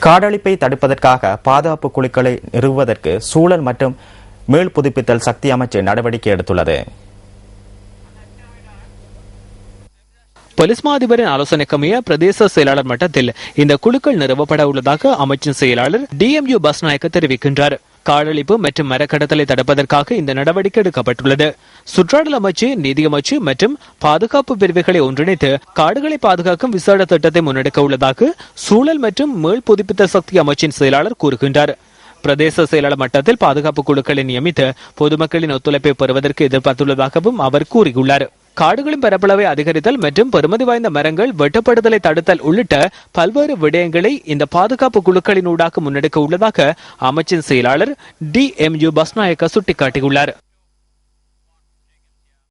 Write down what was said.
காடழிப்பை தடுப்பதற்காக பாதுகாப்பு குழுக்களை நிறுவுவதற்கு சூழல் மற்றும் மீள் புதுப்பித்தல் சக்தி அமைச்சு நடவடிக்கை எடுத்துள்ளது. போலீஸ் மா அதிபரின் ஆலோசனைக்கமைய பிரதேச செயலாளர் மட்டத்தில் இந்த குழுக்கள் நிறுவப்பட உள்ளதாக அமைச்சின் செயலாளர் DMU பஸ்நாயக்க தெரிவிக்கின்றார். காடழிப்பு மற்றும் மரக்கடத்தலை தடுப்பதற்காக இந்த நடவடிக்கை எடுக்கப்பட்டுள்ளது. சுற்றாடல் அமைச்சு, நீதியமைச்சு மற்றும் பாதுகாப்பு பிரிவுகளை ஒன்றிணைத்து காடுகளை பாதுகாக்கும் விசேட திட்டத்தை முன்னெடுக்க உள்ளதாக சூழல் மற்றும் மீள் புதுப்பித்த சக்தி அமைச்சின் செயலாளர் கூறுகின்றார். பிரதேச செயலாளர் மட்டத்தில் பாதுகாப்பு குழுக்களை நியமித்து பொதுமக்களின் ஒத்துழைப்பை பெறுவதற்கு எதிர்பார்த்துள்ளதாகவும் அவர் கூறியுள்ளார். காடுகளின் பரப்பளவை அதிகரித்தல் மற்றும் பெறுமதி வாய்ந்த மரங்கள் வெட்டப்படுதலை தடுத்தல் உள்ளிட்ட பல்வேறு விடயங்களை இந்த பாதுகாப்பு குழுக்களின் ஊடாக முன்னெடுக்க உள்ளதாக அமைச்சின் செயலாளர் DMU பஸ்நாயக்க சுட்டிக்காட்டியுள்ளார்.